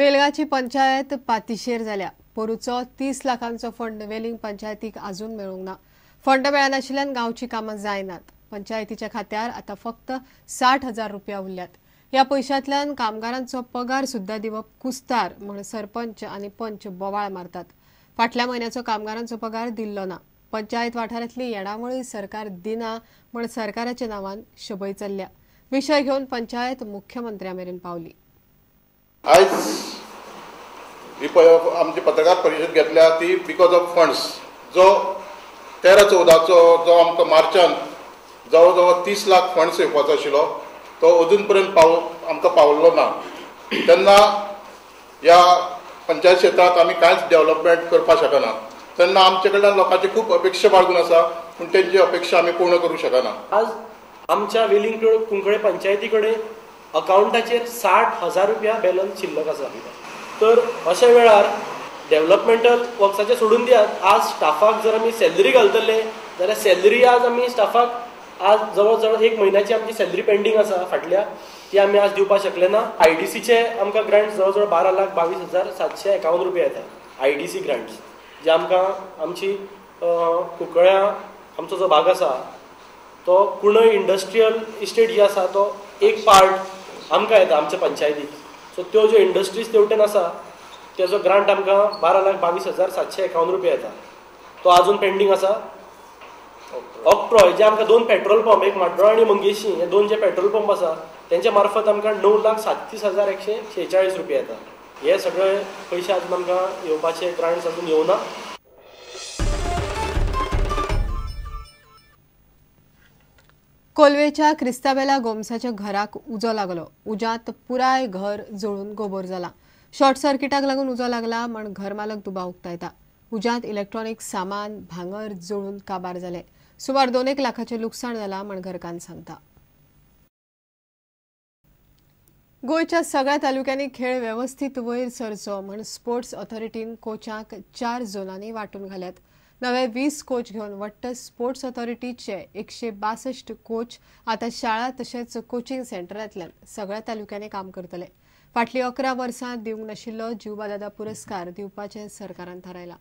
वेलगाची पंचायत पातीशेर जाल्या। पोरूचो 30 लाखांचो फंड वेलिंग पंचायतीक अजून मेळूंक ना। फंड मेळनाशिल्ल्यान गांवची कामां जायनात। पंचायतीच्या खात्यार आता फक्त 60,000 रुपया उरल्यात। ह्या पैशांतल्यान कामगारांचो पगार सुद्धा दिवप कुस्तार म्हण सरपंच आनी पंच बोवाळ मारतात। फाटल्या म्हयन्याचो कामगारांचो पगार दिल्लो ना। पंचायत वाठारांतली येणावळी सरकार दिना म्हण सरकाराच्या नांवान शबय चल्ल्या। विशय घेवन पंचायत मुख्यमंत्र्यामेरेन पावली। आज आमची पत्रकार परिषद घेतल्या ती बिकॉज ऑफ फंड्स जो 13-14चो जो आमकां मार्चान जवळ जवळ 30 लाख फंड्स येवपाचो आशिल्लो तो अजून पर्यंत आमकां पावल्लो ना। तेन्ना ह्या पंचायत क्षेत्रांत आमी कांयच डेव्हलपमेंट करपाक शकना। तेन्ना आमचे कडल्यान लोकांची खूब अपेक्षा बाळगून आसा पूण तेंची अपेक्षा आमी पूर्ण करूंक शकना। आज आमच्या वेलिंग कुंकळे पंचायती कडेन अकाउंटाचेर 60,000 रुपया बॅलन्स शिल्लक आसा। तर अशा वेळार डेव्हलपमेंटल वर्क्साचे सोडून दियात। आज स्टाफाक जर आमी सॅलरी घालतले जाल्यार सॅलरी आज आमी स्टाफाक आज जवळ जवळ 1 म्हयन्याची आमची सॅलरी पेंडींग आसा फाटल्या, ती आमी आज दिवपाक शकले ना। आयडीसीचे आमकां ग्रांट्स जवळ जवळ 12,22,751 रुपया येतात। आयडीसी ग्रांट्स जे आमकां आमची कुंकळ्या आमचो जो भाग आसा तो कुणय इंडस्ट्रियल इस्टेट जी आसा तो एक पार्ट आमकां येता आमच्या पंचायतीक। सो त्यो ज्यो इंडस्ट्रीज तेवटेन आसा तेजो ग्रांट आमकां 12,22,751 रुपया येता। तो अजून पेंडींग आसा। ऑक्ट्रॉय जे आमकां 2 पेट्रोल पंप, एक माड्डोळ आनी मंगेशी, हे 2 जे पेट्रोल पंप आसा तेंच्या मार्फत आमकां 9,37,146 रुपया येता। हे सगळे पयशे अजून आमकां येवपाचे ग्रांट्स अजून येवना। कोलवेच्या क्रिस्ताबेला गोमसाच्या घराक उजो लागलो। उजात पुराय घर जळून गोबोर जाला। शॉर्ट सर्किटाक लागून उजो लागला म्हण घर मालक दुबाव उक्तायता। उजात इलेक्ट्रॉनिक सामान, भांगर जळून काबार जाले। सुमार 2 लाखाचे लुकसाण जाला म्हण घरकान्न सांगता। गोयच्या सगळ्या तालुक्यांनी खेळ व्यवस्थित वयर सरचो म्हण स्पोर्ट्स ऑथॉरिटीन कोचांक 4 झोनांनी वांटून घाल्यात। नवे 20 कोच घेवन वट्ट स्पोर्ट्स ऑथॉरिटीचे 162 कोच आता शाळा तशेंच कोचिंग सेंटरांतल्यान सगळ्या तालुक्यांनी काम करतले। फाटली 11 वर्सां दिवंक नाशिल्लो जीवबादादा पुरस्कार दिवपाचें सरकारान थारायला।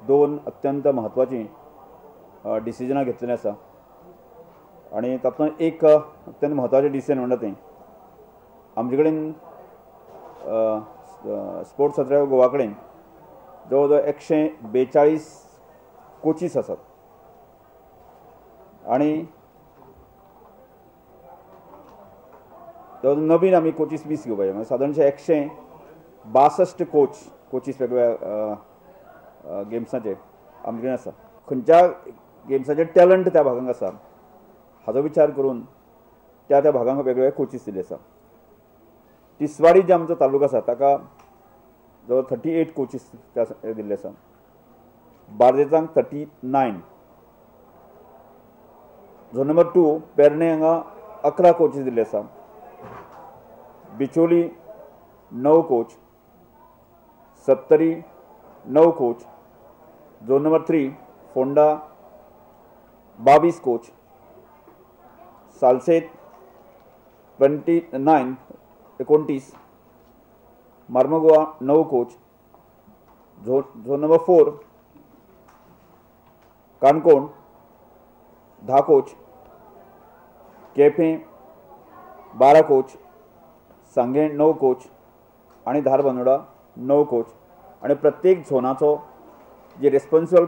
2 अत्यंत महत्वाची डिसिजनां घेतलेली आसा आनी तातूंत एक अत्यंत महत्वाचें डिसिजन म्हणटा तें आमचे कडेन स्पोर्ट्स ऑथॉरिटी ऑफ गोवा कडेन जवळ जवळ 142 कोचीस आसात आनी जवळ नवीन आमी कोचीस 20 घेवपाचे म्हणजे सादारणशे 162 कोचीस वेगवेगळ्या गेम्साचे आमचे कडेन आसा। खंयच्या गेम्साचे टॅलंट त्या भागांक आसा हाचो विचार करून त्या भागांक वेगवेगळे कोचीस दिले आसा। तिसवाडी जे आमचो तालुको आसा ताका जवळ 38 कोचीस दिल्ले आसा। बार्देजांक 39, झोन नंबर 2 पेरणे हांगा 11 कोचीस दिल्ले आसा। बिचोली 9 कोच, सत्तरी 9 coach, zone number 3 Phonda 22 coach, Salcete 29 Marmagoa 9 coach, zone number 4 Canacona 10 coach, Quepem 12 coach, Sanguem 9 coach आणि धारबांदोडा 9 कोच आणि प्रत्येक झोनाचो जे रेस्पॉन्सिबल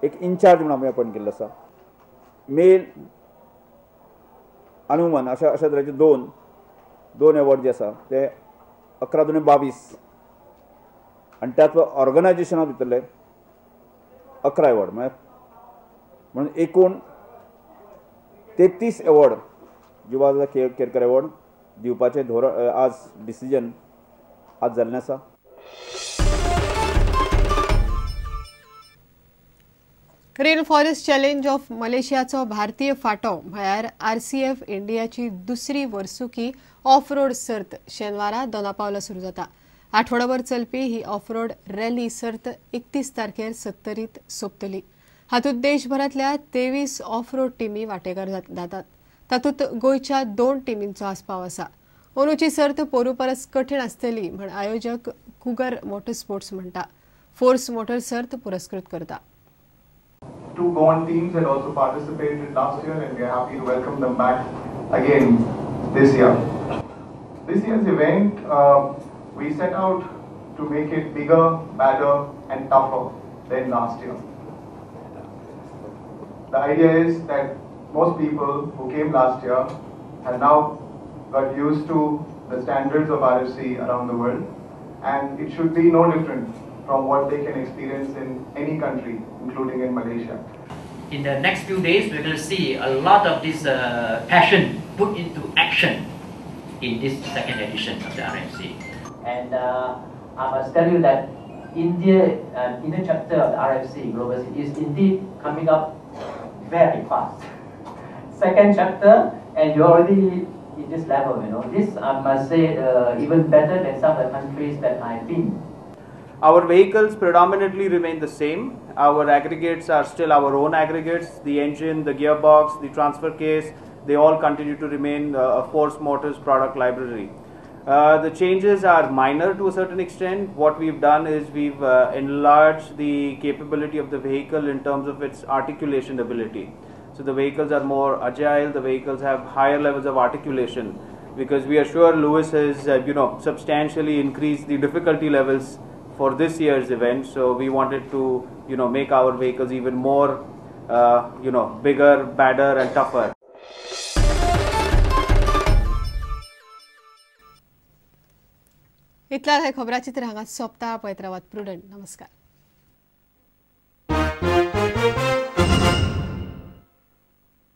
एक इन्चार्ज म्हणून आमी अपॉयंट केल्लो आसा। मेल आनी वुमन अशा तरेचे दोन एवॉर्ड जे आसा ते 11-22 आणि त्यात ऑर्गनायझेशना भितरले 11 एवॉर्ड म्हणून एकूण 33 एवॉर्ड जीवादा केरकर एवॉर्ड दिवपाचे धोरण आज डिसिजन आज जाल्लें आसा। रेन फॉरेस्ट चॅलेंज ऑफ मलेशियाचो भारतीय फांटो म्हळ्यार RCF इंडियाची दुसरी वर्सुकी ऑफ रोड सर्त शेनवारा दोनापावला सुरू जाता। आठवडाभर चलपी ही ऑफ रोड रॅली सर्त 31 तारखेर सत्तरीत सोंपतली। हातूंत देशभरांतल्या 23 ऑफ रोड टीमी वांटेकार जातात। तातूंत गोंयच्या 2 टिमींचो आस्पाव आसा। अंदूची सर्त पोरू परस कठीण आसतली म्हण आयोजक कुगर मोटरस्पोर्ट्स म्हणटा. फोर्स मोटर सर्त पुरस्कृत करता. 2 Goan teams had also participated last year and we are happy to welcome them back again this year. This year's event, we set out to make it bigger, badder and tougher than last year. The idea is that most people who came last year have now got used to the standards of RFC around the world and it should be no different from what they can experience in any country, including in Malaysia. In the next few days, we're going to see a lot of this passion put into action in this second edition of the RFC. And I must tell you that India chapter of the RFC Global City is indeed coming up very fast. Second chapter, and you're already in this level, This, I must say, even better than some of the countries that I've been. Our vehicles predominantly remain the same. Our aggregates are still our own aggregates. The engine, the gearbox, the transfer case, they all continue to remain a Force Motors product library. The changes are minor to a certain extent. What we've done is we've enlarged the capability of the vehicle in terms of its articulation ability. So the vehicles are more agile, the vehicles have higher levels of articulation because we are sure Lewis has substantially increased the difficulty levels for this year's event, so we wanted to make our vehicles even more bigger, badder and tougher. इतल्या हे खबराचित्र हांगा सोंपता. पळयत रावात prudent. नमस्कार.